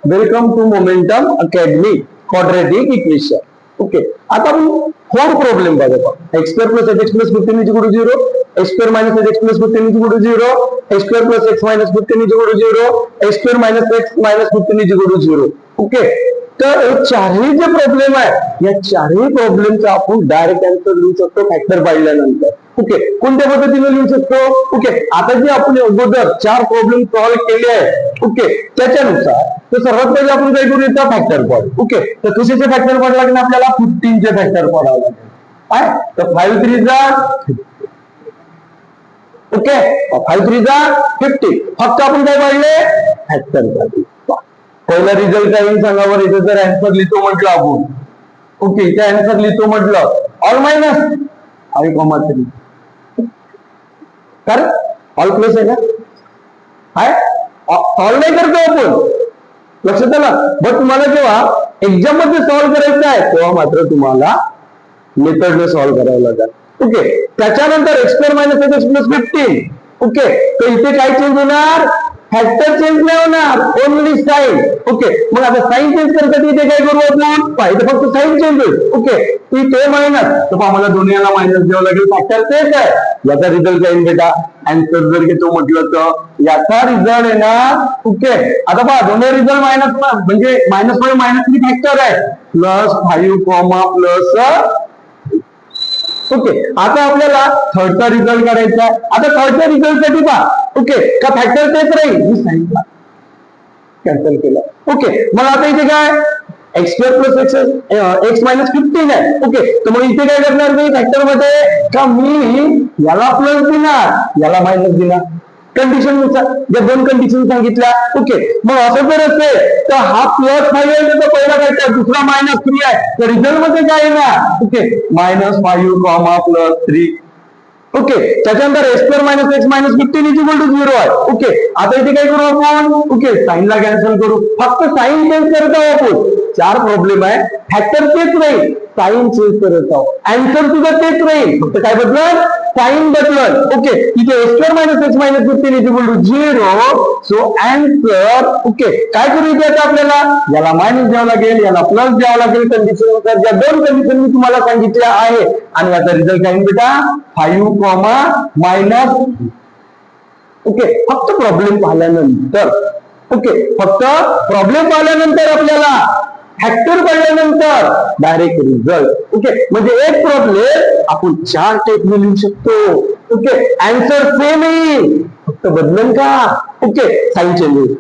Welcome to momentum academy quadratic equation. Okay, आता आपण four problem बघा. X square plus x plus 15 is equal to 0, x square minus x plus 15 is equal to 0, x square plus x minus 15 is equal to 0, x square minus x minus 15 is equal to 0. Okay, तर चारही जे problem आहे या चारही प्रॉब्लेमचा आपण direct answer लिहू शकतो factor पाहिल्यानंतर. ओके, कोणत्या पद्धतीने लिहू शकतो? ओके, आता जे आपण अगोदर चार प्रॉब्लेम सॉल्व्ह केले आहेत, ओके, त्याच्यानुसार तर सर्वात पहिले आपण काय करूया? Factor pod. ओके, तर कशाचे फॅक्टर पॉड लागेल आपल्याला? 15 चे फॅक्टर पॉड लागेल. काय तर 5 3 जा, ओके, 5 3 जा 50. फक्त आपण काय पाडले? फॅक्टर पाडले. पहिला रिझल्ट काय येईल सांगा बरं. इथे जर आन्सर लिहितो म्हटलं आपण, ओके, इथे आन्सर लिहितो म्हटलं ऑल मायनस 5,3. कारण ऑल प्लस आहे ना, हाय सॉल्व नाही करतो आपण, लक्षात आलं. बट तुम्हाला जेव्हा एक्झाम मध्ये सॉल्व्ह करायचं आहे तेव्हा मात्र तुम्हाला मेथडने सॉल्व्ह करावं लागेल. ओके, त्याच्यानंतर x square minus x plus 15. Okay, तर इथे काय चेंज होणार? फॅक्टर चेंज नाही होणार, ओनली साइन. ओके, मग आता साइन चेंज करण्यासाठी इथे काय करू आपण? पाहिजे फक्त साइन चेंज होईल. ओके, ते मायनस, तर आम्हाला दोन्हीला मायनस द्यावं लागेल. फॅक्टर तेच आहे. याचा रिझल्ट काय बेटा? आन्सर जर घेतो म्हटलं तर याचा रिझल्ट येणार. ओके, आता पहा दोन्ही रिझल्ट मायनस म्हणजे मायनस मध्ये मायनस फॅक्टर आहे. Plus 5, plus. ओके, आता आपल्याला थर्डचा रिझल्ट काढायचा आहे. आता थर्डच्या रिझल्ट साठी पहा, ओके, का फॅक्टर तेच राहील? मी साइनला कॅन्सल केलं. ओके, मग आता इथे काय? X square plus x minus 15 आहे. ओके, तर मग इथे काय करणार मी फॅक्टर मध्ये? का मी याला प्लस देणार, याला मायनस देणार. कंडिशन नुसार ज्या दोन कंडिशन सांगितल्या. ओके, मग असं जर असेल तर हा प्लस 5 आहे तर पहिला फॅक्टर, दुसरा मायनस 3 आहे, तर रिझल्ट मध्ये काय येणार? Okay, -5, plus 3. ओके, त्याच्यानंतर x square minus x minus 15 is equal to 0 आहे. ओके, आता इथे काय करू आपण? ओके, साइनला कॅन्सल करू. फक्त साइन चेंज करत आहोत आपण. चार प्रॉब्लेम आहे, फॅक्टर तेच राहील, साइन चेंज करत आहोत. आन्सर सुद्धा तेच राहील, फक्त काय बदलल? साइन बदलल. ओके, इथे x square minus x minus 15 is equal to 0. So answer. Okay, काय करू इथे आता आपल्याला? याला मायनस द्यावं लागेल, याला प्लस द्यावं लागेल. कंडिशन नुसार ज्या दोन कंडिशन मी तुम्हाला सांगितल्या आहे, आणि याचा रिझल्ट काय बेटा? 5, मायनस. ओके, फक्त प्रॉब्लेम पाहिल्यानंतर, ओके, फक्त प्रॉब्लेम पाहिल्यानंतर आपल्याला फॅक्टर पाहिल्यानंतर डायरेक्ट रिझल्ट. ओके, म्हणजे एक प्रॉब्लेम आपण 4 टाइप लिहू शकतो. ओके, आन्सर सेम येईल, फक्त बदलन का? ओके, साइन चेंज होईल.